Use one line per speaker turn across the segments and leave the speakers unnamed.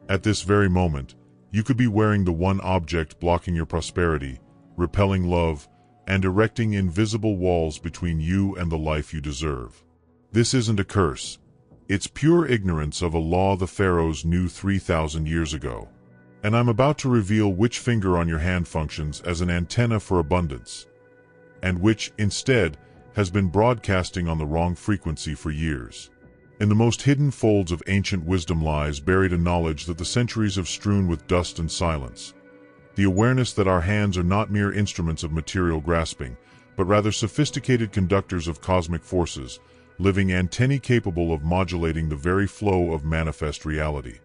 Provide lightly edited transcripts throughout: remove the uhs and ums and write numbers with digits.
At this very moment, you could be wearing the one object blocking your prosperity, repelling love, and erecting invisible walls between you and the life you deserve. This isn't a curse. It's pure ignorance of a law the pharaohs knew 3,000 years ago. And I'm about to reveal which finger on your hand functions as an antenna for abundance, and which, instead, has been broadcasting on the wrong frequency for years. In the most hidden folds of ancient wisdom lies buried a knowledge that the centuries have strewn with dust and silence. The awareness that our hands are not mere instruments of material grasping, but rather sophisticated conductors of cosmic forces, living antennae capable of modulating the very flow of manifest reality.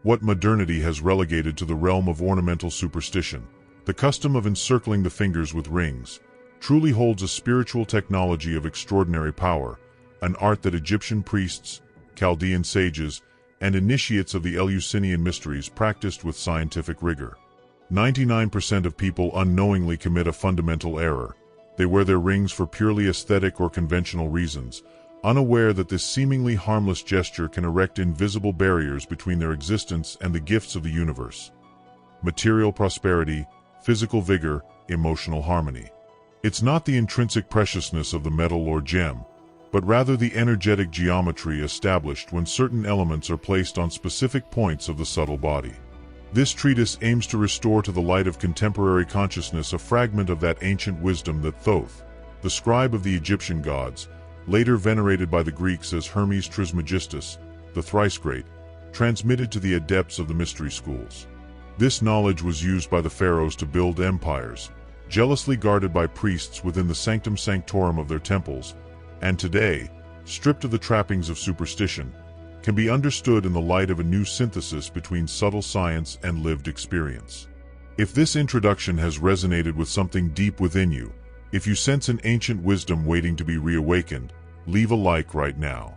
What modernity has relegated to the realm of ornamental superstition, the custom of encircling the fingers with rings, truly holds a spiritual technology of extraordinary power, an art that Egyptian priests, Chaldean sages, and initiates of the Eleusinian mysteries practiced with scientific rigor. 99% of people unknowingly commit a fundamental error. They wear their rings for purely aesthetic or conventional reasons, unaware that this seemingly harmless gesture can erect invisible barriers between their existence and the gifts of the universe. Material prosperity, physical vigor, emotional harmony. It's not the intrinsic preciousness of the metal or gem, but rather the energetic geometry established when certain elements are placed on specific points of the subtle body. This treatise aims to restore to the light of contemporary consciousness a fragment of that ancient wisdom that Thoth, the scribe of the Egyptian gods, later venerated by the Greeks as Hermes Trismegistus, the thrice great, transmitted to the adepts of the mystery schools. This knowledge was used by the pharaohs to build empires, jealously guarded by priests within the sanctum sanctorum of their temples, and today, stripped of the trappings of superstition, can be understood in the light of a new synthesis between subtle science and lived experience. If this introduction has resonated with something deep within you, if you sense an ancient wisdom waiting to be reawakened, leave a like right now.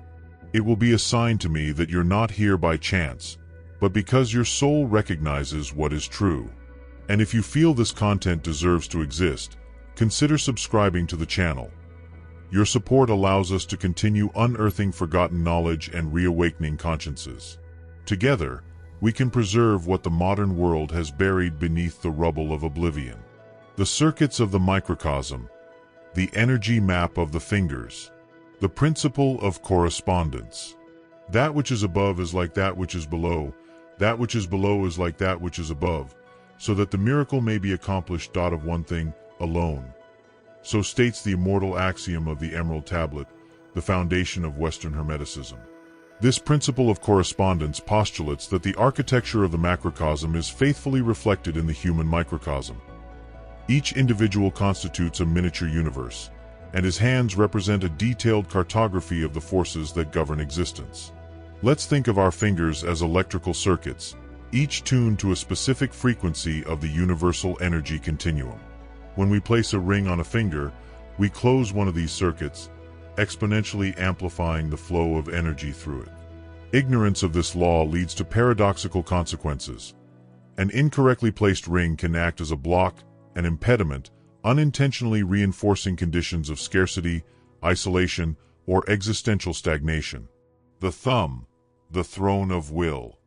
It will be a sign to me that you're not here by chance, but because your soul recognizes what is true. And if you feel this content deserves to exist, consider subscribing to the channel. Your support allows us to continue unearthing forgotten knowledge and reawakening consciences. Together, we can preserve what the modern world has buried beneath the rubble of oblivion. The circuits of the microcosm, the energy map of the fingers, the principle of correspondence. That which is above is like that which is below, that which is below is like that which is above, so that the miracle may be accomplished. Of one thing alone. So states the immortal axiom of the Emerald Tablet, the foundation of Western Hermeticism. This principle of correspondence postulates that the architecture of the macrocosm is faithfully reflected in the human microcosm. Each individual constitutes a miniature universe, and his hands represent a detailed cartography of the forces that govern existence. Let's think of our fingers as electrical circuits, each tuned to a specific frequency of the universal energy continuum. When we place a ring on a finger, we close one of these circuits, exponentially amplifying the flow of energy through it. Ignorance of this law leads to paradoxical consequences. An incorrectly placed ring can act as a block, an impediment, unintentionally reinforcing conditions of scarcity, isolation, or existential stagnation. The thumb, the throne of will.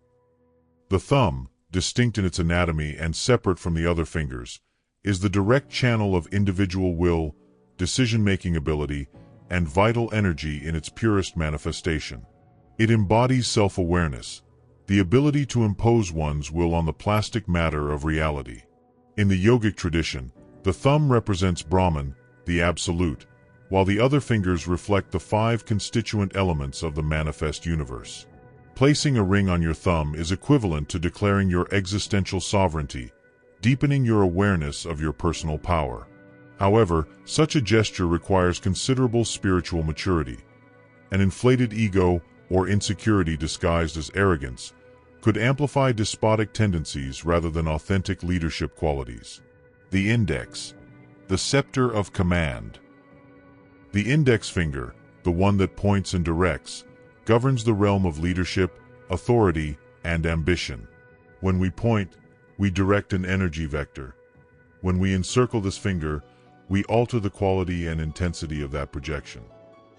The thumb, distinct in its anatomy and separate from the other fingers, is the direct channel of individual will, decision-making ability, and vital energy in its purest manifestation. It embodies self-awareness, the ability to impose one's will on the plastic matter of reality. In the yogic tradition, the thumb represents Brahman, the Absolute, while the other fingers reflect the 5 constituent elements of the manifest universe. Placing a ring on your thumb is equivalent to declaring your existential sovereignty, deepening your awareness of your personal power. However, such a gesture requires considerable spiritual maturity. An inflated ego, or insecurity disguised as arrogance, could amplify despotic tendencies rather than authentic leadership qualities. The index, the scepter of command. The index finger, the one that points and directs, governs the realm of leadership, authority, and ambition. When we point, we direct an energy vector. When we encircle this finger, we alter the quality and intensity of that projection.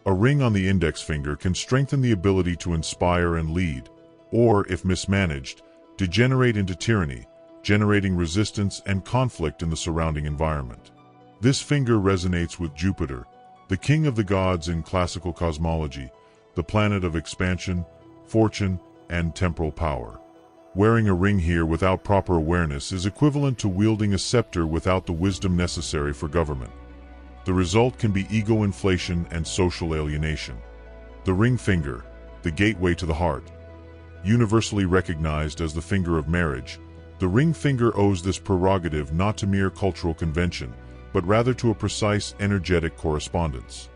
A ring on the index finger can strengthen the ability to inspire and lead, or, if mismanaged, degenerate into tyranny, generating resistance and conflict in the surrounding environment. This finger resonates with Jupiter, the king of the gods in classical cosmology, the planet of expansion, fortune, and temporal power. Wearing a ring here without proper awareness is equivalent to wielding a scepter without the wisdom necessary for government. The result can be ego inflation and social alienation. The ring finger, the gateway to the heart. Universally recognized as the finger of marriage, the ring finger owes this prerogative not to mere cultural convention, but rather to a precise energetic correspondence.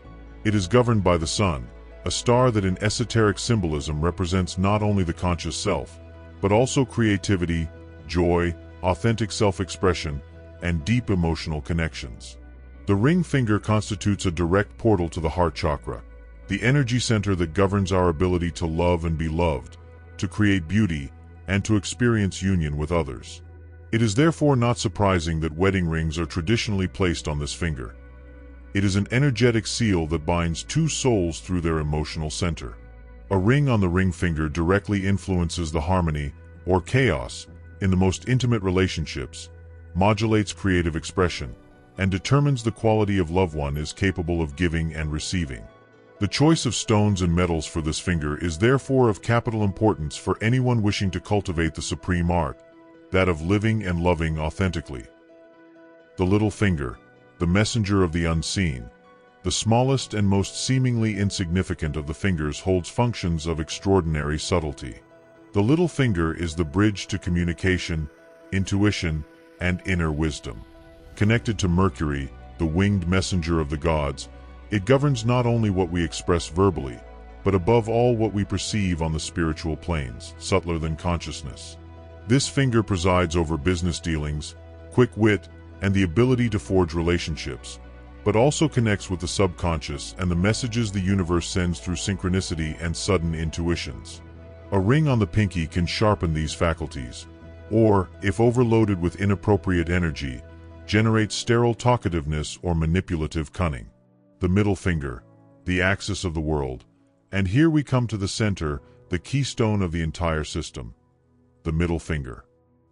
It is governed by the sun, a star that in esoteric symbolism represents not only the conscious self, but also creativity, joy, authentic self-expression, and deep emotional connections. The ring finger constitutes a direct portal to the heart chakra, the energy center that governs our ability to love and be loved, to create beauty, and to experience union with others. It is therefore not surprising that wedding rings are traditionally placed on this finger. It is an energetic seal that binds two souls through their emotional center. A ring on the ring finger directly influences the harmony, or chaos, in the most intimate relationships, modulates creative expression, and determines the quality of love one is capable of giving and receiving. The choice of stones and metals for this finger is therefore of capital importance for anyone wishing to cultivate the supreme art, that of living and loving authentically. The little finger, the messenger of the unseen, the smallest and most seemingly insignificant of the fingers, holds functions of extraordinary subtlety. The little finger is the bridge to communication, intuition, and inner wisdom. Connected to Mercury, the winged messenger of the gods, it governs not only what we express verbally, but above all what we perceive on the spiritual planes, subtler than consciousness. This finger presides over business dealings, quick wit, and the ability to forge relationships, but also connects with the subconscious and the messages the universe sends through synchronicity and sudden intuitions. A ring on the pinky can sharpen these faculties, or, if overloaded with inappropriate energy, generate sterile talkativeness or manipulative cunning. The middle finger, the axis of the world, and here we come to the center, the keystone of the entire system. The middle finger.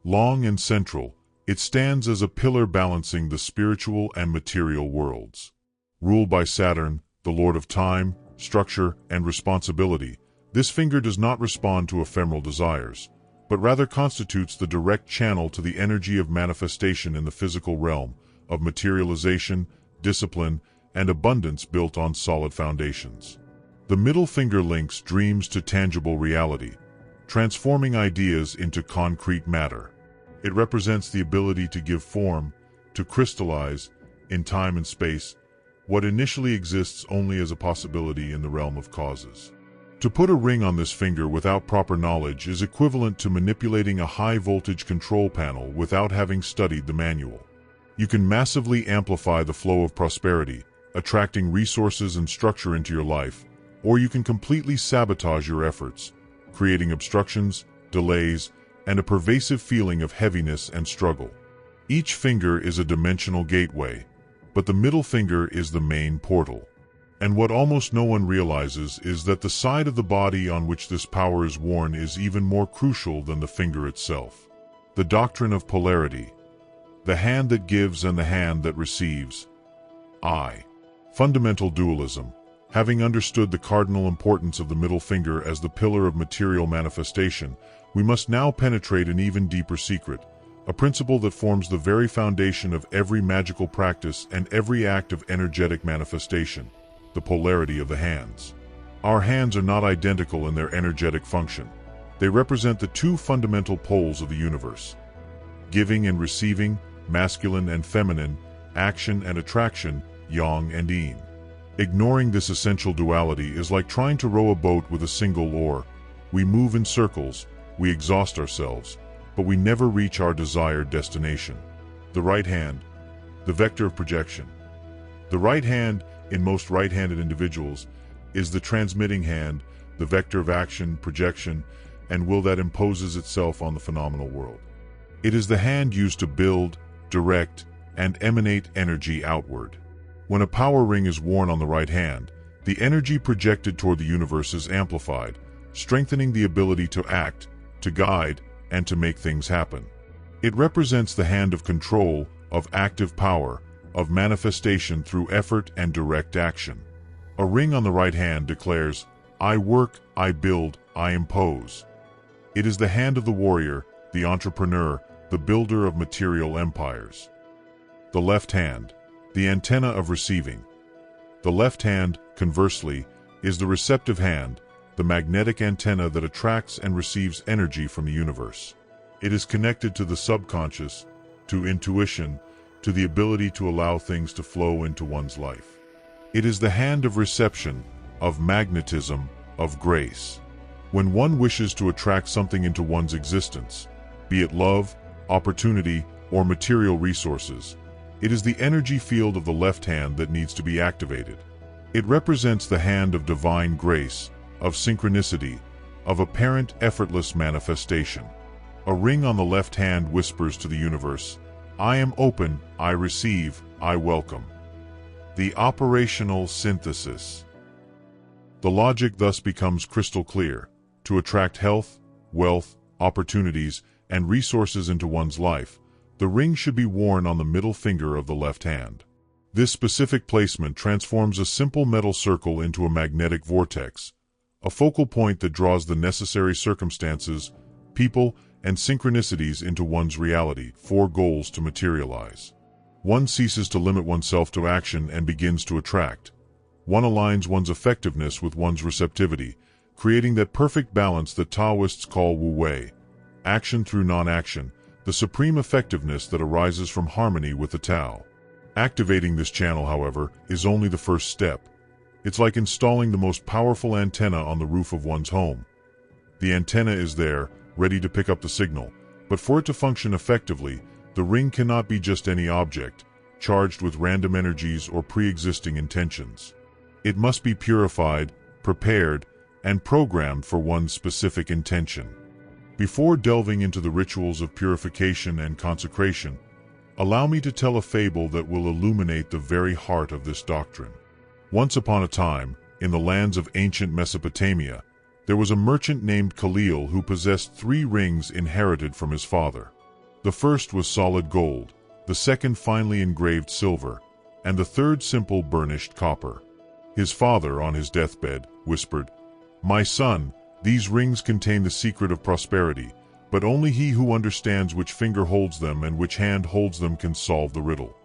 Long and central, it stands as a pillar balancing the spiritual and material worlds. Ruled by Saturn, the lord of time, structure, and responsibility, this finger does not respond to ephemeral desires, but rather constitutes the direct channel to the energy of manifestation in the physical realm, of materialization, discipline, and abundance built on solid foundations. The middle finger links dreams to tangible reality, transforming ideas into concrete matter. It represents the ability to give form, to crystallize, in time and space, what initially exists only as a possibility in the realm of causes. To put a ring on this finger without proper knowledge is equivalent to manipulating a high-voltage control panel without having studied the manual. You can massively amplify the flow of prosperity, attracting resources and structure into your life, or you can completely sabotage your efforts, creating obstructions, delays, and a pervasive feeling of heaviness and struggle. Each finger is a dimensional gateway, but the middle finger is the main portal. And what almost no one realizes is that the side of the body on which this power is worn is even more crucial than the finger itself. The doctrine of polarity. The hand that gives and the hand that receives. Fundamental dualism. Having understood the cardinal importance of the middle finger as the pillar of material manifestation, we must now penetrate an even deeper secret, a principle that forms the very foundation of every magical practice and every act of energetic manifestation. The polarity of the hands. Our hands are not identical in their energetic function. They represent the two fundamental poles of the universe. Giving and receiving, masculine and feminine, action and attraction, yang and yin. Ignoring this essential duality is like trying to row a boat with a single oar. We move in circles, we exhaust ourselves, but we never reach our desired destination. The right hand, the vector of projection. The right hand, in most right-handed individuals, is the transmitting hand, the vector of action, projection, and will that imposes itself on the phenomenal world. It is the hand used to build, direct, and emanate energy outward. When a power ring is worn on the right hand, the energy projected toward the universe is amplified, strengthening the ability to act, to guide, and to make things happen. It represents the hand of control, of active power, of manifestation through effort and direct action. A ring on the right hand declares, I work, I build, I impose. It is the hand of the warrior, the entrepreneur, the builder of material empires. The left hand, the antenna of receiving. The left hand, conversely, is the receptive hand, the magnetic antenna that attracts and receives energy from the universe. It is connected to the subconscious, to intuition, to the ability to allow things to flow into one's life. It is the hand of reception, of magnetism, of grace. When one wishes to attract something into one's existence, be it love, opportunity, or material resources, it is the energy field of the left hand that needs to be activated. It represents the hand of divine grace, of synchronicity, of apparent effortless manifestation. A ring on the left hand whispers to the universe, I am open, I receive, I welcome. The operational synthesis. The logic thus becomes crystal clear. To attract health, wealth, opportunities, and resources into one's life, the ring should be worn on the middle finger of the left hand. This specific placement transforms a simple metal circle into a magnetic vortex, a focal point that draws the necessary circumstances, people, and synchronicities into one's reality for goals to materialize. One ceases to limit oneself to action and begins to attract. One aligns one's effectiveness with one's receptivity, creating that perfect balance that Taoists call Wu Wei, action through non-action, the supreme effectiveness that arises from harmony with the Tao. Activating this channel, however, is only the first step. It's like installing the most powerful antenna on the roof of one's home. The antenna is there, ready to pick up the signal, but for it to function effectively, the ring cannot be just any object, charged with random energies or pre-existing intentions. It must be purified, prepared, and programmed for one's specific intention. Before delving into the rituals of purification and consecration, allow me to tell a fable that will illuminate the very heart of this doctrine. Once upon a time, in the lands of ancient Mesopotamia, there was a merchant named Khalil who possessed 3 rings inherited from his father. The first was solid gold, the second finely engraved silver, and the third simple burnished copper. His father, on his deathbed, whispered, My son, these rings contain the secret of prosperity, but only he who understands which finger holds them and which hand holds them can solve the riddle.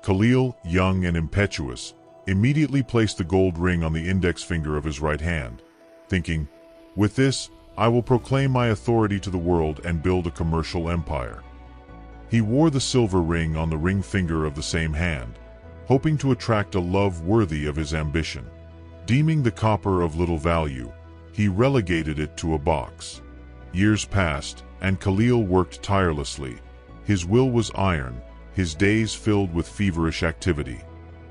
Khalil, young and impetuous, immediately placed the gold ring on the index finger of his right hand, thinking, With this, I will proclaim my authority to the world and build a commercial empire. He wore the silver ring on the ring finger of the same hand, hoping to attract a love worthy of his ambition. Deeming the copper of little value, he relegated it to a box. Years passed, and Khalil worked tirelessly. His will was iron, his days filled with feverish activity.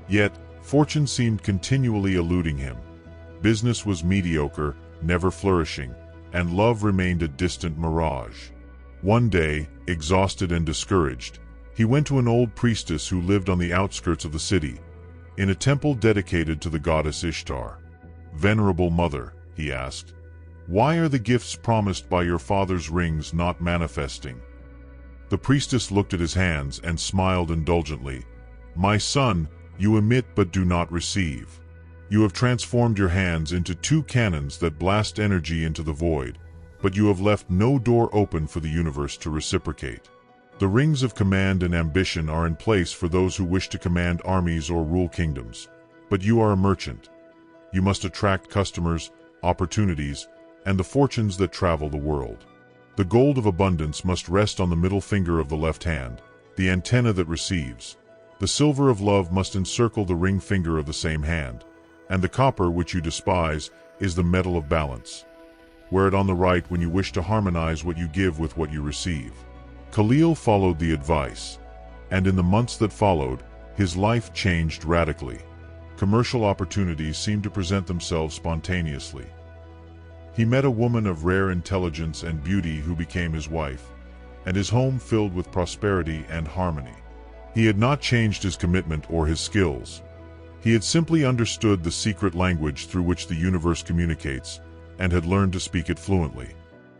Yet, fortune seemed continually eluding him. Business was mediocre, never flourishing, and love remained a distant mirage. One day, exhausted and discouraged, he went to an old priestess who lived on the outskirts of the city, in a temple dedicated to the goddess Ishtar. Venerable Mother, he asked, why are the gifts promised by your father's rings not manifesting? The priestess looked at his hands and smiled indulgently. My son, you emit but do not receive. You have transformed your hands into 2 cannons that blast energy into the void, but you have left no door open for the universe to reciprocate. The rings of command and ambition are in place for those who wish to command armies or rule kingdoms, but you are a merchant. You must attract customers, opportunities, and the fortunes that travel the world. The gold of abundance must rest on the middle finger of the left hand, the antenna that receives. The silver of love must encircle the ring finger of the same hand, and the copper, which you despise, is the metal of balance. Wear it on the right when you wish to harmonize what you give with what you receive. Khalil followed the advice, and in the months that followed, his life changed radically. Commercial opportunities seemed to present themselves spontaneously. He met a woman of rare intelligence and beauty who became his wife, and his home filled with prosperity and harmony. He had not changed his commitment or his skills. He had simply understood the secret language through which the universe communicates, and had learned to speak it fluently.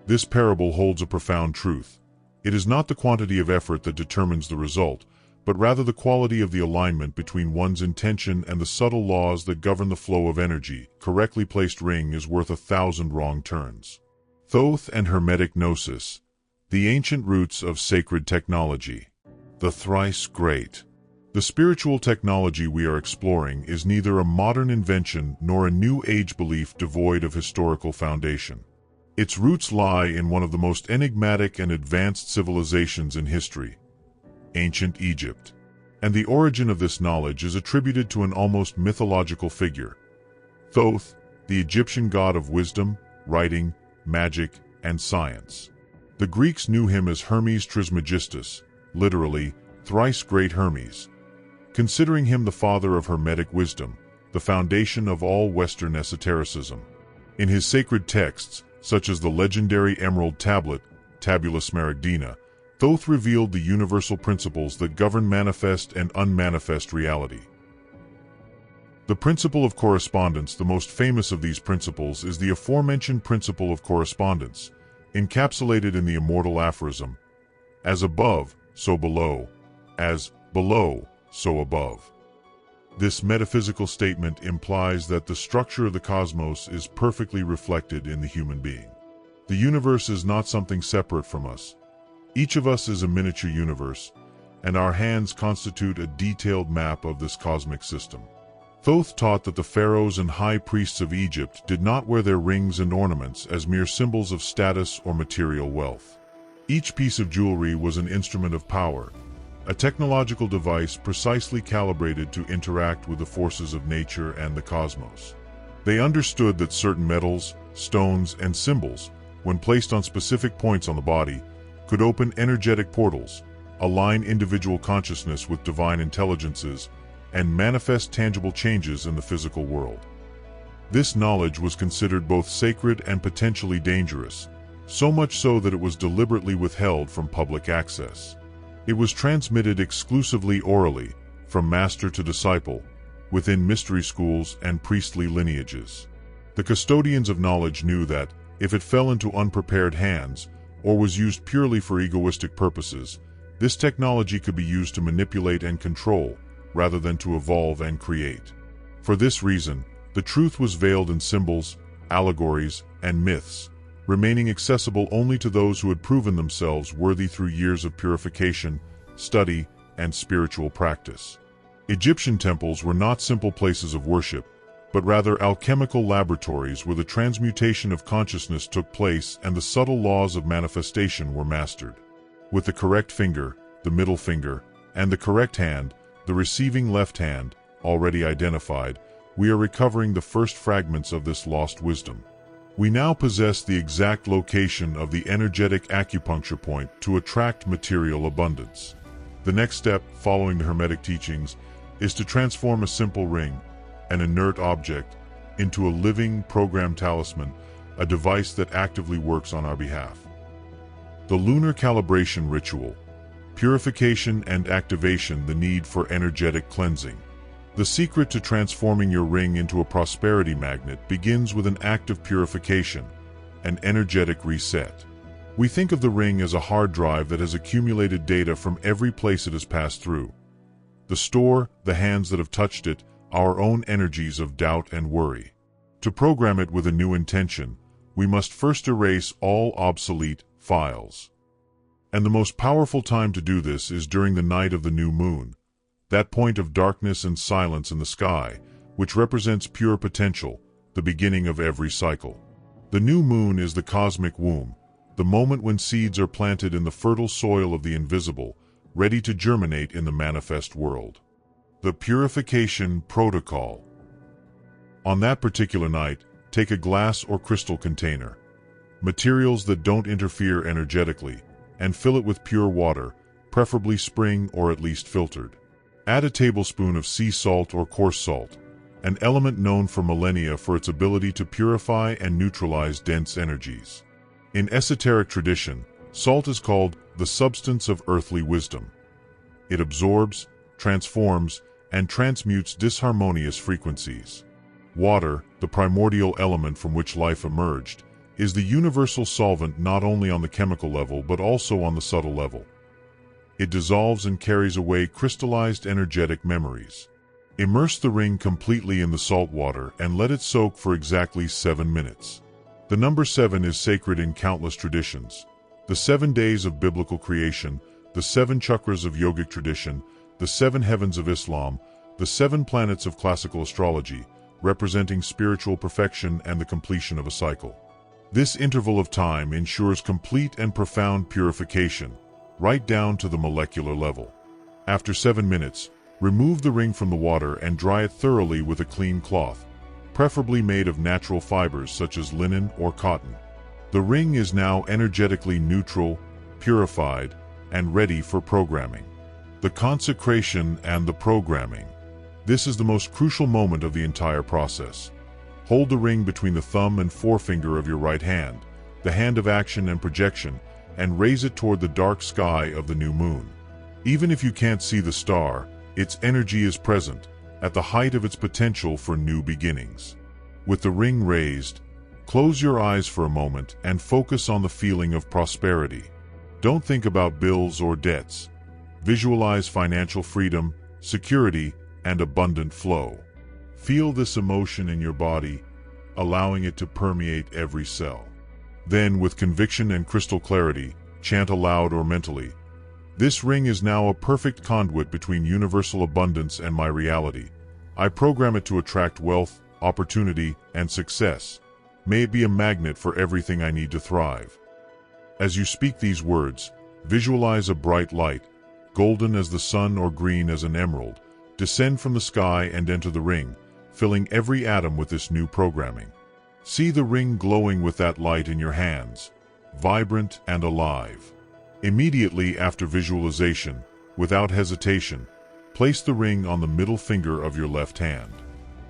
This parable holds a profound truth. It is not the quantity of effort that determines the result, but rather the quality of the alignment between one's intention and the subtle laws that govern the flow of energy. Correctly placed ring is worth 1,000 wrong turns. Thoth and hermetic gnosis, the ancient roots of sacred technology. The thrice great. The spiritual technology we are exploring is neither a modern invention nor a new age belief devoid of historical foundation. Its roots lie in one of the most enigmatic and advanced civilizations in history, ancient Egypt. And the origin of this knowledge is attributed to an almost mythological figure, Thoth, the Egyptian god of wisdom, writing, magic, and science. The Greeks knew him as Hermes Trismegistus, literally, thrice great Hermes, considering him the father of hermetic wisdom, the foundation of all Western esotericism. In his sacred texts, such as the legendary Emerald Tablet, Tabula Smaragdina, Thoth revealed the universal principles that govern manifest and unmanifest reality. The principle of correspondence, the most famous of these principles, is the aforementioned principle of correspondence, encapsulated in the immortal aphorism, "As above, so below, as below, so above." This metaphysical statement implies that the structure of the cosmos is perfectly reflected in the human being. The universe is not something separate from us. Each of us is a miniature universe, and our hands constitute a detailed map of this cosmic system. Thoth taught that the pharaohs and high priests of Egypt did not wear their rings and ornaments as mere symbols of status or material wealth. Each piece of jewelry was an instrument of power, a technological device precisely calibrated to interact with the forces of nature and the cosmos. They understood that certain metals, stones, and symbols, when placed on specific points on the body, could open energetic portals, align individual consciousness with divine intelligences, and manifest tangible changes in the physical world. This knowledge was considered both sacred and potentially dangerous, so much so that it was deliberately withheld from public access. It was transmitted exclusively orally, from master to disciple, within mystery schools and priestly lineages. The custodians of knowledge knew that, if it fell into unprepared hands, or was used purely for egoistic purposes, this technology could be used to manipulate and control, rather than to evolve and create. For this reason, the truth was veiled in symbols, allegories, and myths, remaining accessible only to those who had proven themselves worthy through years of purification, study, and spiritual practice. Egyptian temples were not simple places of worship, but rather alchemical laboratories where the transmutation of consciousness took place and the subtle laws of manifestation were mastered. With the correct finger, the middle finger, and the correct hand, the receiving left hand, already identified, we are recovering the first fragments of this lost wisdom. We now possess the exact location of the energetic acupuncture point to attract material abundance. The next step, following the Hermetic teachings, is to transform a simple ring, an inert object, into a living, programmed talisman, a device that actively works on our behalf. The lunar calibration ritual, purification and activation, the need for energetic cleansing. The secret to transforming your ring into a prosperity magnet begins with an act of purification, an energetic reset. We think of the ring as a hard drive that has accumulated data from every place it has passed through. The store, the hands that have touched it, our own energies of doubt and worry. To program it with a new intention, we must first erase all obsolete files. And the most powerful time to do this is during the night of the new moon, that point of darkness and silence in the sky, which represents pure potential, the beginning of every cycle. The new moon is the cosmic womb, the moment when seeds are planted in the fertile soil of the invisible, ready to germinate in the manifest world. The purification protocol. On that particular night, take a glass or crystal container, materials that don't interfere energetically, and fill it with pure water, preferably spring or at least filtered. Add a tablespoon of sea salt or coarse salt, an element known for millennia for its ability to purify and neutralize dense energies. In esoteric tradition, salt is called the substance of earthly wisdom. It absorbs, transforms, and transmutes disharmonious frequencies. Water, the primordial element from which life emerged, is the universal solvent not only on the chemical level but also on the subtle level. It dissolves and carries away crystallized energetic memories. Immerse the ring completely in the salt water and let it soak for exactly 7 minutes. The number 7 is sacred in countless traditions. The 7 days of biblical creation, the 7 chakras of yogic tradition, the 7 heavens of Islam, the 7 planets of classical astrology, representing spiritual perfection and the completion of a cycle. This interval of time ensures complete and profound purification, right down to the molecular level. After 7 minutes, remove the ring from the water and dry it thoroughly with a clean cloth, preferably made of natural fibers such as linen or cotton. The ring is now energetically neutral, purified, and ready for programming. The consecration and the programming. This is the most crucial moment of the entire process. Hold the ring between the thumb and forefinger of your right hand, the hand of action and projection, and raise it toward the dark sky of the new moon. Even if you can't see the star, its energy is present, at the height of its potential for new beginnings. With the ring raised, close your eyes for a moment and focus on the feeling of prosperity. Don't think about bills or debts. Visualize financial freedom, security, and abundant flow. Feel this emotion in your body, allowing it to permeate every cell. Then, with conviction and crystal clarity, chant aloud or mentally, "This ring is now a perfect conduit between universal abundance and my reality. I program it to attract wealth, opportunity, and success. May it be a magnet for everything I need to thrive." As you speak these words, visualize a bright light, golden as the sun or green as an emerald, descend from the sky and enter the ring, filling every atom with this new programming. See the ring glowing with that light in your hands, vibrant and alive. Immediately after visualization, without hesitation, place the ring on the middle finger of your left hand.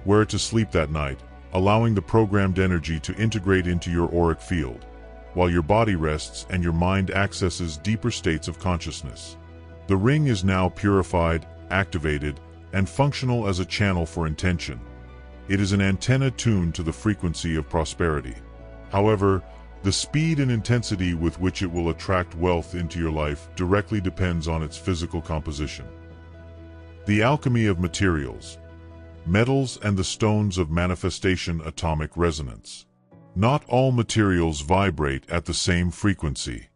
Wear it to sleep that night, allowing the programmed energy to integrate into your auric field, while your body rests and your mind accesses deeper states of consciousness. The ring is now purified, activated, and functional as a channel for intention. It is an antenna tuned to the frequency of prosperity. However, the speed and intensity with which it will attract wealth into your life directly depends on its physical composition. The alchemy of materials, metals and the stones of manifestation. Atomic resonance. Not all materials vibrate at the same frequency.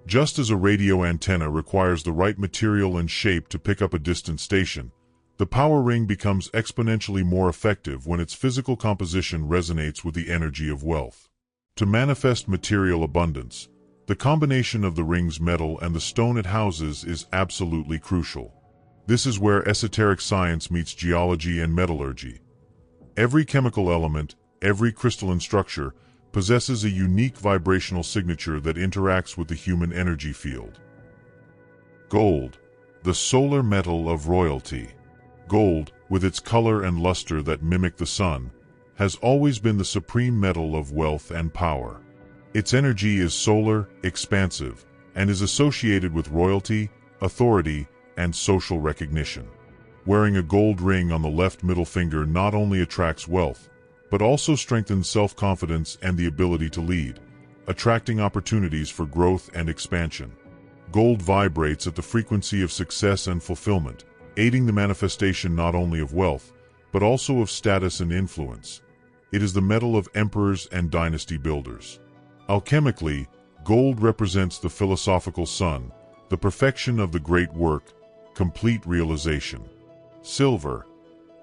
Just as a radio antenna requires the right material and shape to pick up a distant station, the power ring becomes exponentially more effective when its physical composition resonates with the energy of wealth. To manifest material abundance, the combination of the ring's metal and the stone it houses is absolutely crucial. This is where esoteric science meets geology and metallurgy. Every chemical element, every crystalline structure, possesses a unique vibrational signature that interacts with the human energy field. Gold, the solar metal of royalty. Gold, with its color and luster that mimic the sun, has always been the supreme metal of wealth and power. Its energy is solar, expansive, and is associated with royalty, authority, and social recognition. Wearing a gold ring on the left middle finger not only attracts wealth, but also strengthens self-confidence and the ability to lead, attracting opportunities for growth and expansion. Gold vibrates at the frequency of success and fulfillment, aiding the manifestation not only of wealth, but also of status and influence. It is the metal of emperors and dynasty builders. Alchemically, gold represents the philosophical sun, the perfection of the great work, complete realization. Silver,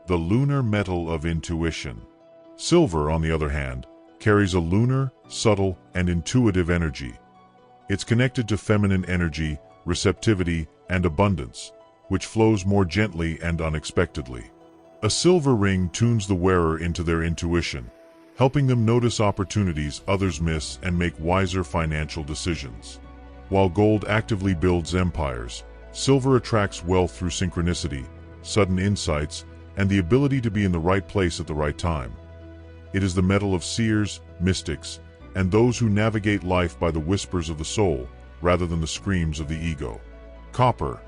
the lunar metal of intuition. Silver, on the other hand, carries a lunar, subtle, and intuitive energy. It's connected to feminine energy, receptivity, and abundance, which flows more gently and unexpectedly. A silver ring tunes the wearer into their intuition, helping them notice opportunities others miss and make wiser financial decisions. While gold actively builds empires, silver attracts wealth through synchronicity, sudden insights, and the ability to be in the right place at the right time. It is the metal of seers, mystics, and those who navigate life by the whispers of the soul rather than the screams of the ego. Copper,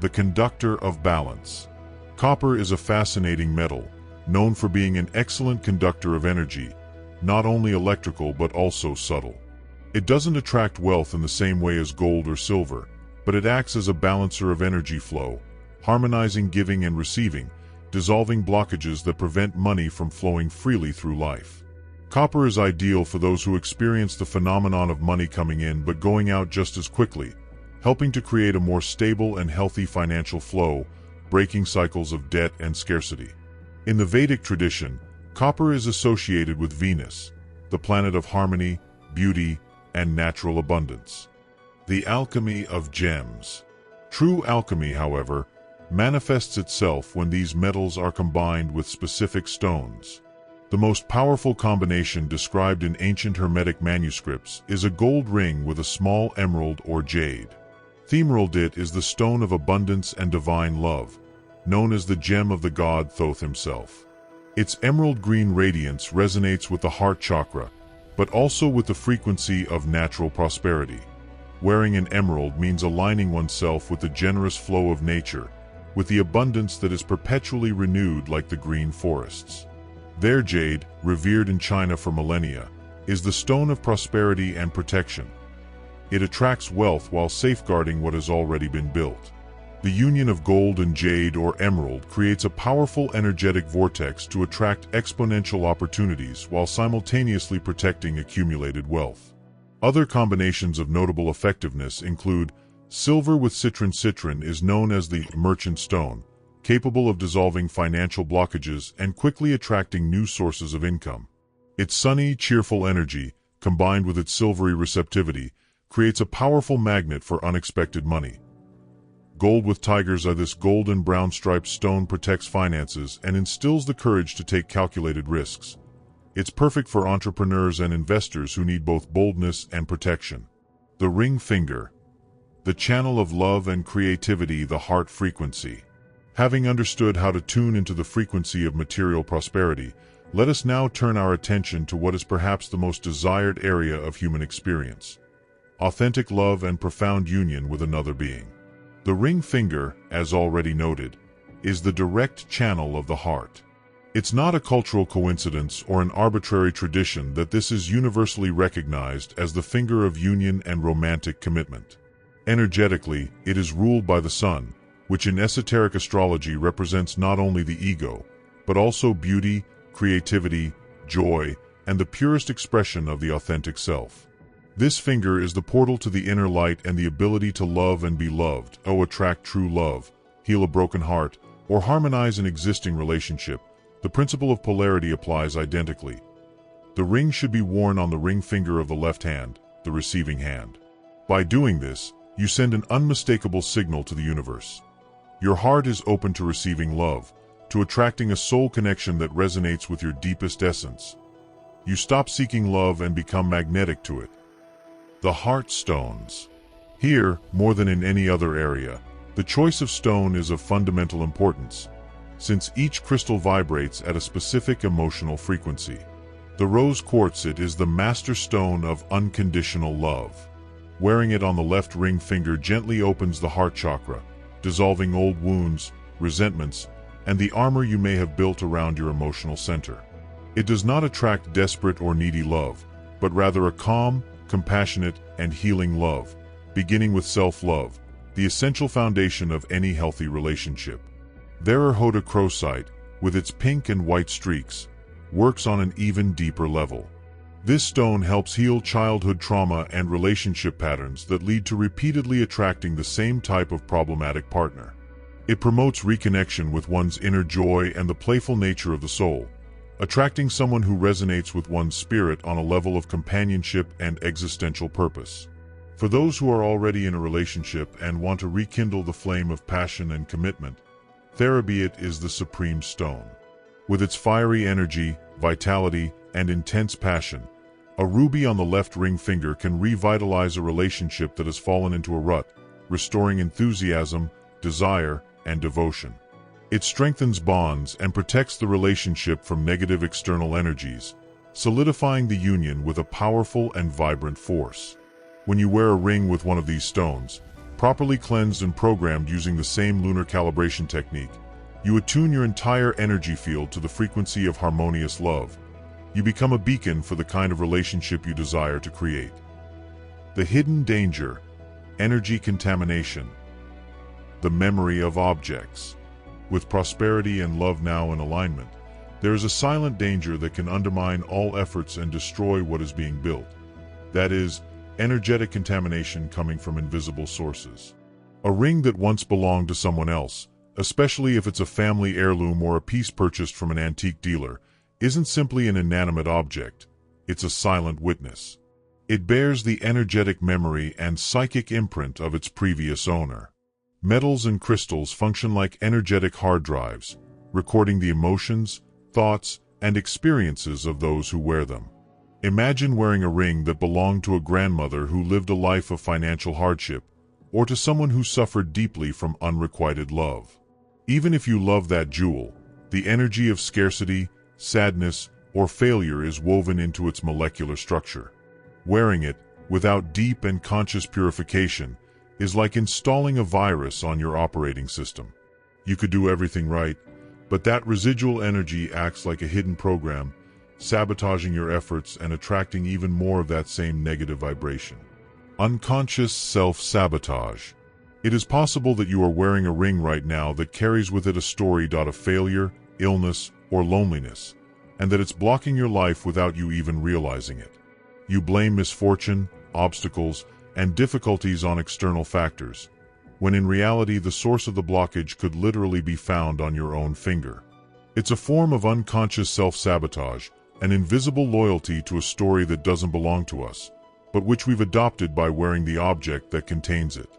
the conductor of balance. Copper is a fascinating metal, known for being an excellent conductor of energy, not only electrical but also subtle. It doesn't attract wealth in the same way as gold or silver, but it acts as a balancer of energy flow, harmonizing giving and receiving, dissolving blockages that prevent money from flowing freely through life. Copper is ideal for those who experience the phenomenon of money coming in but going out just as quickly, helping to create a more stable and healthy financial flow, breaking cycles of debt and scarcity. In the Vedic tradition, copper is associated with Venus, the planet of harmony, beauty, and natural abundance. The alchemy of gems. True alchemy, however, manifests itself when these metals are combined with specific stones. The most powerful combination described in ancient hermetic manuscripts is a gold ring with a small emerald or jade. Emerald is the stone of abundance and divine love, known as the gem of the god Thoth himself. Its emerald green radiance resonates with the heart chakra, but also with the frequency of natural prosperity. Wearing an emerald means aligning oneself with the generous flow of nature, with the abundance that is perpetually renewed like the green forests. Their jade, revered in China for millennia, is the stone of prosperity and protection. It attracts wealth while safeguarding what has already been built. The union of gold and jade or emerald creates a powerful energetic vortex to attract exponential opportunities while simultaneously protecting accumulated wealth. Other combinations of notable effectiveness include silver with citron. Citron is known as the merchant stone, capable of dissolving financial blockages and quickly attracting new sources of income. Its sunny, cheerful energy, combined with its silvery receptivity, creates a powerful magnet for unexpected money. Gold with tigers. This golden brown striped stone protects finances and instills the courage to take calculated risks. It's perfect for entrepreneurs and investors who need both boldness and protection. The ring finger. The channel of love and creativity. The heart frequency. Having understood how to tune into the frequency of material prosperity, let us now turn our attention to what is perhaps the most desired area of human experience: authentic love and profound union with another being. The ring finger, as already noted, is the direct channel of the heart. It's not a cultural coincidence or an arbitrary tradition that this is universally recognized as the finger of union and romantic commitment. Energetically, it is ruled by the sun, which in esoteric astrology represents not only the ego, but also beauty, creativity, joy, and the purest expression of the authentic self. This finger is the portal to the inner light and the ability to love and be loved, attract true love, heal a broken heart, or harmonize an existing relationship. The principle of polarity applies identically. The ring should be worn on the ring finger of the left hand, the receiving hand. By doing this, you send an unmistakable signal to the universe. Your heart is open to receiving love, to attracting a soul connection that resonates with your deepest essence. You stop seeking love and become magnetic to it. The heart stones. Here, more than in any other area, the choice of stone is of fundamental importance, since each crystal vibrates at a specific emotional frequency. The rose quartz is the master stone of unconditional love. Wearing it on the left ring finger gently opens the heart chakra, dissolving old wounds, resentments, and the armor you may have built around your emotional center. It does not attract desperate or needy love, but rather a calm, compassionate, and healing love, beginning with self-love, the essential foundation of any healthy relationship. Hodochrosite, with its pink and white streaks, works on an even deeper level. This stone helps heal childhood trauma and relationship patterns that lead to repeatedly attracting the same type of problematic partner. It promotes reconnection with one's inner joy and the playful nature of the soul, attracting someone who resonates with one's spirit on a level of companionship and existential purpose. For those who are already in a relationship and want to rekindle the flame of passion and commitment, Therabiate is the supreme stone. With its fiery energy, vitality, and intense passion, a ruby on the left ring finger can revitalize a relationship that has fallen into a rut, restoring enthusiasm, desire, and devotion. It strengthens bonds and protects the relationship from negative external energies, solidifying the union with a powerful and vibrant force. When you wear a ring with one of these stones, properly cleansed and programmed using the same lunar calibration technique, you attune your entire energy field to the frequency of harmonious love, You become a beacon for the kind of relationship you desire to create. The hidden danger, energy contamination, the memory of objects. With prosperity and love now in alignment, there is a silent danger that can undermine all efforts and destroy what is being built. That is, energetic contamination coming from invisible sources. A ring that once belonged to someone else, especially if it's a family heirloom or a piece purchased from an antique dealer, isn't simply an inanimate object, it's a silent witness. It bears the energetic memory and psychic imprint of its previous owner. Metals and crystals function like energetic hard drives, recording the emotions, thoughts, and experiences of those who wear them. Imagine wearing a ring that belonged to a grandmother who lived a life of financial hardship, or to someone who suffered deeply from unrequited love. Even if you love that jewel, the energy of scarcity, sadness, or failure is woven into its molecular structure. Wearing it, without deep and conscious purification, is like installing a virus on your operating system. You could do everything right, but that residual energy acts like a hidden program, sabotaging your efforts and attracting even more of that same negative vibration. Unconscious self-sabotage. It is possible that you are wearing a ring right now that carries with it a story of failure, illness, or loneliness, and that it's blocking your life without you even realizing it. You blame misfortune, obstacles, and difficulties on external factors, when in reality the source of the blockage could literally be found on your own finger. It's a form of unconscious self-sabotage, an invisible loyalty to a story that doesn't belong to us, but which we've adopted by wearing the object that contains it.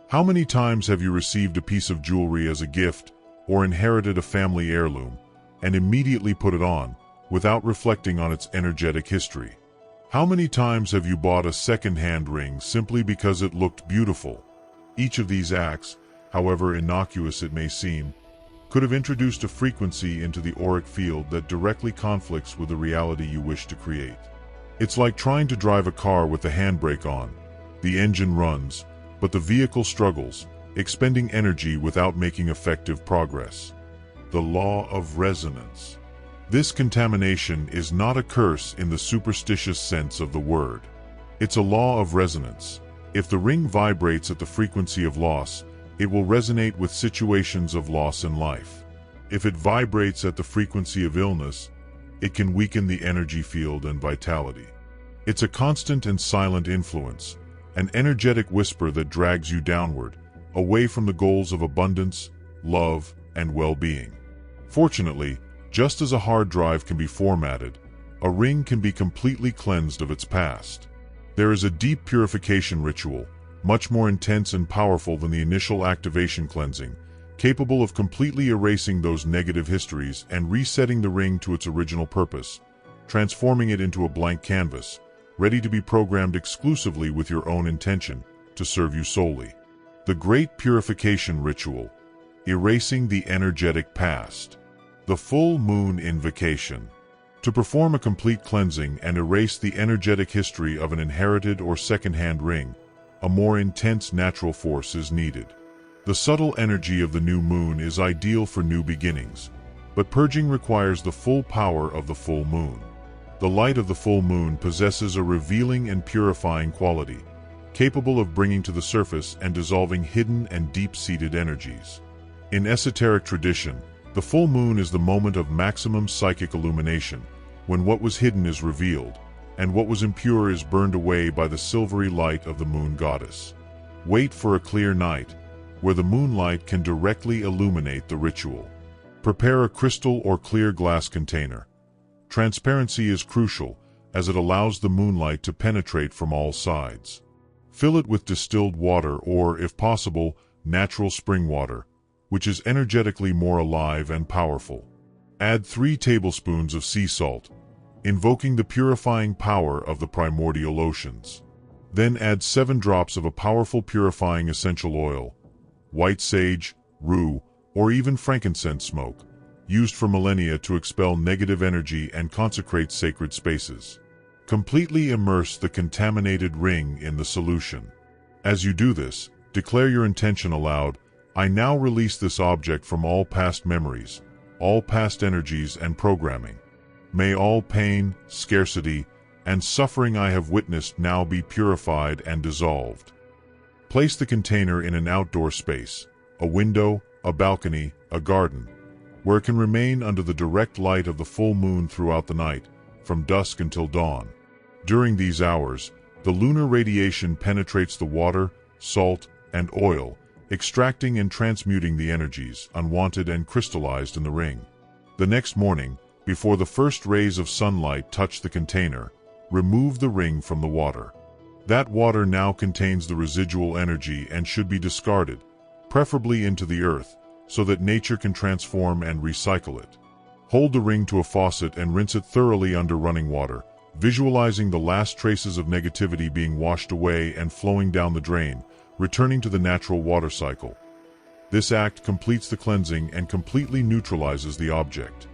How many times have you received a piece of jewelry as a gift or inherited a family heirloom and immediately put it on without reflecting on its energetic history? How many times have you bought a second-hand ring simply because it looked beautiful? Each of these acts, however innocuous it may seem, could have introduced a frequency into the auric field that directly conflicts with the reality you wish to create. It's like trying to drive a car with the handbrake on. The engine runs, but the vehicle struggles, expending energy without making effective progress. The law of resonance. This contamination is not a curse in the superstitious sense of the word. It's a law of resonance. If the ring vibrates at the frequency of loss, it will resonate with situations of loss in life. If it vibrates at the frequency of illness, it can weaken the energy field and vitality. It's a constant and silent influence, an energetic whisper that drags you downward, away from the goals of abundance, love, and well-being. Fortunately, just as a hard drive can be formatted, a ring can be completely cleansed of its past. There is a deep purification ritual, much more intense and powerful than the initial activation cleansing, capable of completely erasing those negative histories and resetting the ring to its original purpose, transforming it into a blank canvas, ready to be programmed exclusively with your own intention, to serve you solely. The Great Purification Ritual, erasing the energetic past. The Full Moon Invocation. To perform a complete cleansing and erase the energetic history of an inherited or second-hand ring, a more intense natural force is needed. The subtle energy of the new moon is ideal for new beginnings, but purging requires the full power of the full moon. The light of the full moon possesses a revealing and purifying quality, capable of bringing to the surface and dissolving hidden and deep-seated energies. In esoteric tradition, the full moon is the moment of maximum psychic illumination, when what was hidden is revealed, and what was impure is burned away by the silvery light of the moon goddess. Wait for a clear night, where the moonlight can directly illuminate the ritual. Prepare a crystal or clear glass container. Transparency is crucial, as it allows the moonlight to penetrate from all sides. Fill it with distilled water or, if possible, natural spring water, which is energetically more alive and powerful. Add 3 tablespoons of sea salt, invoking the purifying power of the primordial oceans. Then add 7 drops of a powerful purifying essential oil, white sage, rue, or even frankincense smoke, used for millennia to expel negative energy and consecrate sacred spaces. Completely immerse the contaminated ring in the solution. As you do this, declare your intention aloud: I now release this object from all past memories, all past energies and programming. May all pain, scarcity, and suffering I have witnessed now be purified and dissolved. Place the container in an outdoor space, a window, a balcony, a garden, where it can remain under the direct light of the full moon throughout the night, from dusk until dawn. During these hours, the lunar radiation penetrates the water, salt, and oil, extracting and transmuting the energies, unwanted and crystallized in the ring. The next morning, before the first rays of sunlight touch the container, remove the ring from the water. That water now contains the residual energy and should be discarded, preferably into the earth, so that nature can transform and recycle it. Hold the ring to a faucet and rinse it thoroughly under running water, visualizing the last traces of negativity being washed away and flowing down the drain, returning to the natural water cycle. This act completes the cleansing and completely neutralizes the object.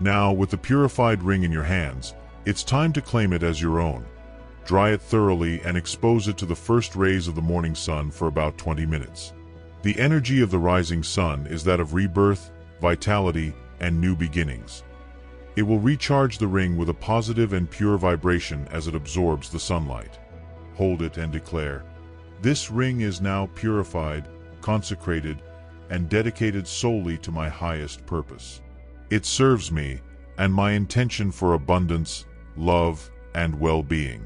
Now, with the purified ring in your hands, it's time to claim it as your own. Dry it thoroughly and expose it to the first rays of the morning sun for about 20 minutes. The energy of the rising sun is that of rebirth, vitality, and new beginnings. It will recharge the ring with a positive and pure vibration as it absorbs the sunlight. Hold it and declare, "This ring is now purified, consecrated, and dedicated solely to my highest purpose. It serves me and my intention for abundance, love, and well-being."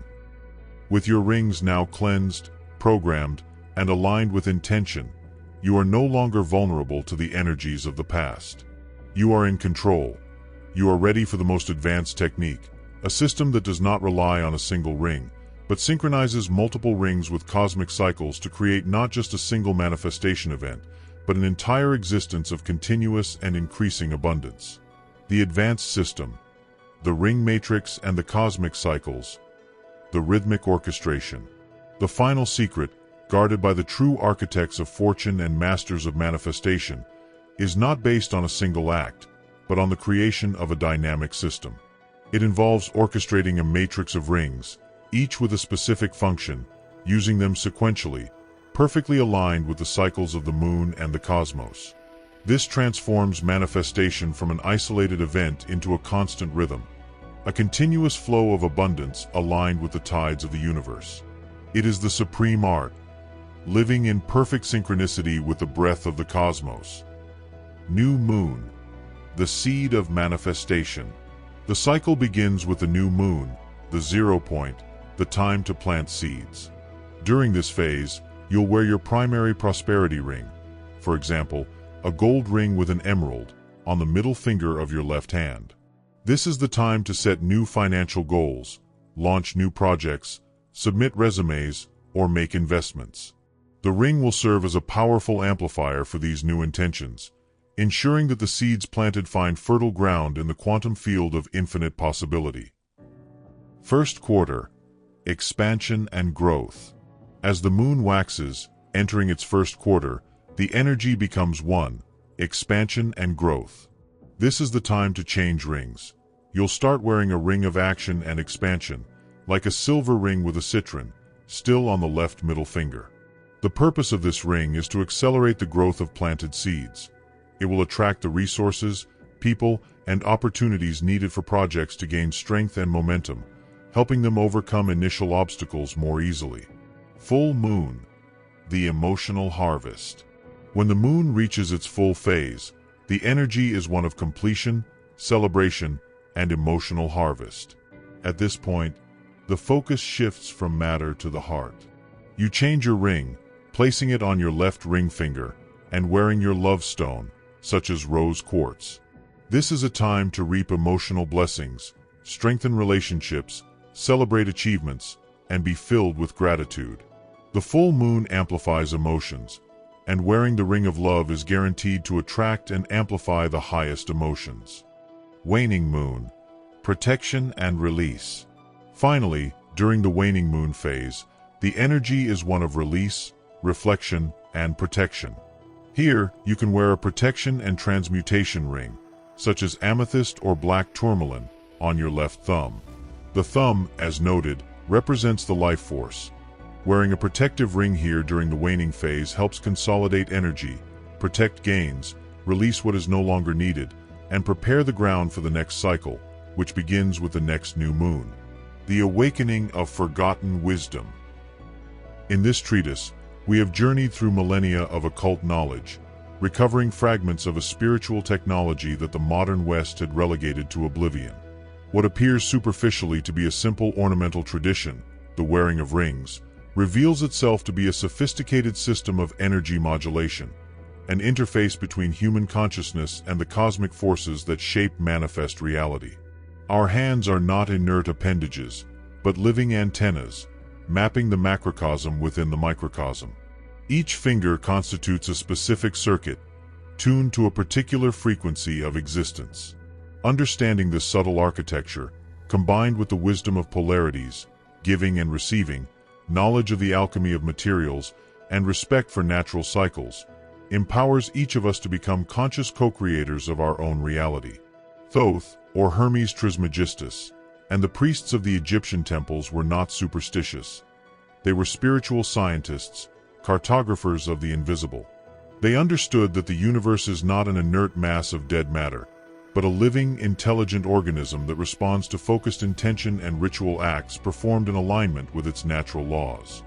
With your rings now cleansed, programmed, and aligned with intention, you are no longer vulnerable to the energies of the past. You are in control. You are ready for the most advanced technique, a system that does not rely on a single ring, but synchronizes multiple rings with cosmic cycles to create not just a single manifestation event, but an entire existence of continuous and increasing abundance. The advanced system, the ring matrix and the cosmic cycles, the rhythmic orchestration. The final secret, guarded by the true architects of fortune and masters of manifestation, is not based on a single act, but on the creation of a dynamic system. It involves orchestrating a matrix of rings, each with a specific function, using them sequentially, perfectly aligned with the cycles of the moon and the cosmos. This transforms manifestation from an isolated event into a constant rhythm, a continuous flow of abundance aligned with the tides of the universe. It is the supreme art, living in perfect synchronicity with the breath of the cosmos. New moon, the seed of manifestation. The cycle begins with the new moon, the 0 point, the time to plant seeds. During this phase, you'll wear your primary prosperity ring, for example, a gold ring with an emerald, on the middle finger of your left hand. This is the time to set new financial goals, launch new projects, submit resumes, or make investments. The ring will serve as a powerful amplifier for these new intentions, ensuring that the seeds planted find fertile ground in the quantum field of infinite possibility. First quarter, expansion and growth. As the moon waxes, entering its first quarter, the energy becomes one, expansion and growth. This is the time to change rings. You'll start wearing a ring of action and expansion, like a silver ring with a citron, still on the left middle finger. The purpose of this ring is to accelerate the growth of planted seeds. It will attract the resources, people, and opportunities needed for projects to gain strength and momentum, helping them overcome initial obstacles more easily. Full moon, the emotional harvest. When the moon reaches its full phase, the energy is one of completion, celebration, and emotional harvest. At this point, the focus shifts from matter to the heart. You change your ring, placing it on your left ring finger, and wearing your love stone, such as rose quartz. This is a time to reap emotional blessings, strengthen relationships, celebrate achievements, and be filled with gratitude. The full moon amplifies emotions, and wearing the ring of love is guaranteed to attract and amplify the highest emotions. Waning moon, protection and release. Finally, during the waning moon phase, the energy is one of release, reflection, and protection. Here, you can wear a protection and transmutation ring, such as amethyst or black tourmaline, on your left thumb. The thumb, as noted, represents the life force. Wearing a protective ring here during the waning phase helps consolidate energy, protect gains, release what is no longer needed, and prepare the ground for the next cycle, which begins with the next new moon. The awakening of forgotten wisdom. In this treatise, we have journeyed through millennia of occult knowledge, recovering fragments of a spiritual technology that the modern West had relegated to oblivion. What appears superficially to be a simple ornamental tradition, the wearing of rings, reveals itself to be a sophisticated system of energy modulation, an interface between human consciousness and the cosmic forces that shape manifest reality. Our hands are not inert appendages, but living antennas, mapping the macrocosm within the microcosm. Each finger constitutes a specific circuit, tuned to a particular frequency of existence. Understanding this subtle architecture, combined with the wisdom of polarities, giving and receiving, knowledge of the alchemy of materials, and respect for natural cycles, empowers each of us to become conscious co-creators of our own reality. Thoth, or Hermes Trismegistus, and the priests of the Egyptian temples were not superstitious. They were spiritual scientists, cartographers of the invisible. They understood that the universe is not an inert mass of dead matter, but a living, intelligent organism that responds to focused intention and ritual acts performed in alignment with its natural laws.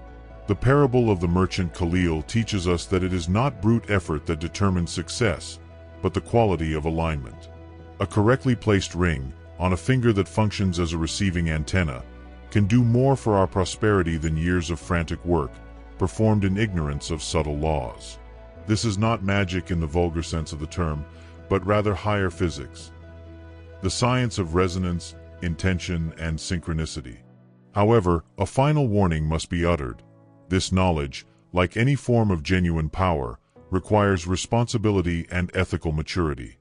The parable of the merchant Khalil teaches us that it is not brute effort that determines success, but the quality of alignment. A correctly placed ring, on a finger that functions as a receiving antenna, can do more for our prosperity than years of frantic work, performed in ignorance of subtle laws. This is not magic in the vulgar sense of the term, but rather higher physics, the science of resonance, intention, and synchronicity. However, a final warning must be uttered. This knowledge, like any form of genuine power, requires responsibility and ethical maturity.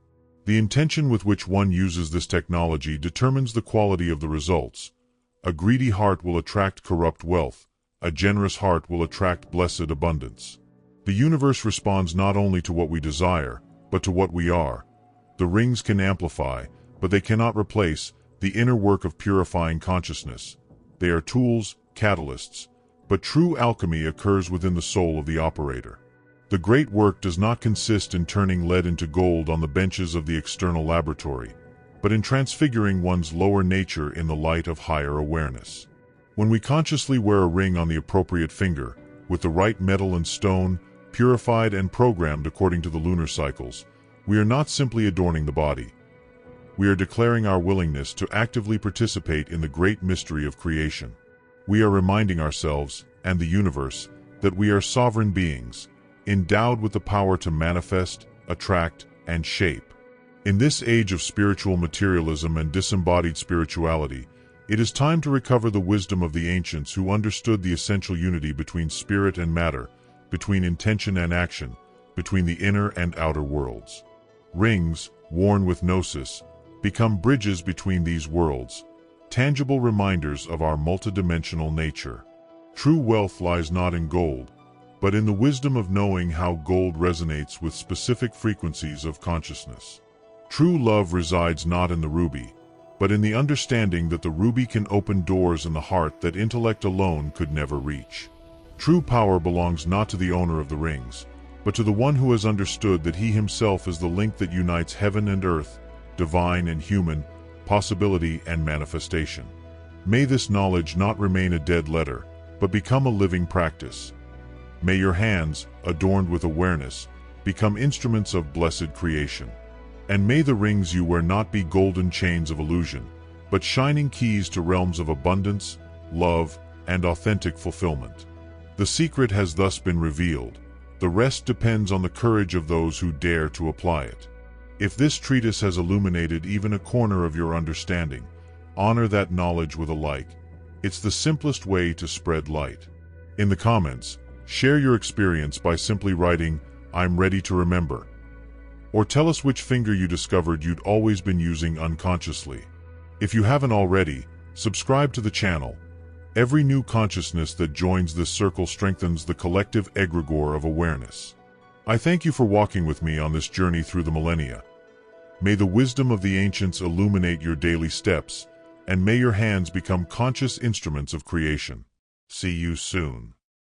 The intention with which one uses this technology determines the quality of the results. A greedy heart will attract corrupt wealth. A generous heart will attract blessed abundance. The universe responds not only to what we desire, but to what we are. The rings can amplify, but they cannot replace, the inner work of purifying consciousness. They are tools, catalysts, but true alchemy occurs within the soul of the operator. The great work does not consist in turning lead into gold on the benches of the external laboratory, but in transfiguring one's lower nature in the light of higher awareness. When we consciously wear a ring on the appropriate finger, with the right metal and stone, purified and programmed according to the lunar cycles, we are not simply adorning the body. We are declaring our willingness to actively participate in the great mystery of creation. We are reminding ourselves, and the universe, that we are sovereign beings, endowed with the power to manifest, attract, and shape. In this age of spiritual materialism and disembodied spirituality, it is time to recover the wisdom of the ancients who understood the essential unity between spirit and matter, between intention and action, between the inner and outer worlds. Rings, worn with gnosis, become bridges between these worlds, tangible reminders of our multidimensional nature. True wealth lies not in gold, but in the wisdom of knowing how gold resonates with specific frequencies of consciousness. True love resides not in the ruby, but in the understanding that the ruby can open doors in the heart that intellect alone could never reach. True power belongs not to the owner of the rings, but to the one who has understood that he himself is the link that unites heaven and earth, divine and human, possibility and manifestation. May this knowledge not remain a dead letter, but become a living practice. May your hands, adorned with awareness, become instruments of blessed creation. And may the rings you wear not be golden chains of illusion, but shining keys to realms of abundance, love, and authentic fulfillment. The secret has thus been revealed. The rest depends on the courage of those who dare to apply it. If this treatise has illuminated even a corner of your understanding, honor that knowledge with a like. It's the simplest way to spread light. In the comments, share your experience by simply writing, "I'm ready to remember." Or tell us which finger you discovered you'd always been using unconsciously. If you haven't already, subscribe to the channel. Every new consciousness that joins this circle strengthens the collective egregore of awareness. I thank you for walking with me on this journey through the millennia. May the wisdom of the ancients illuminate your daily steps, and may your hands become conscious instruments of creation. See you soon.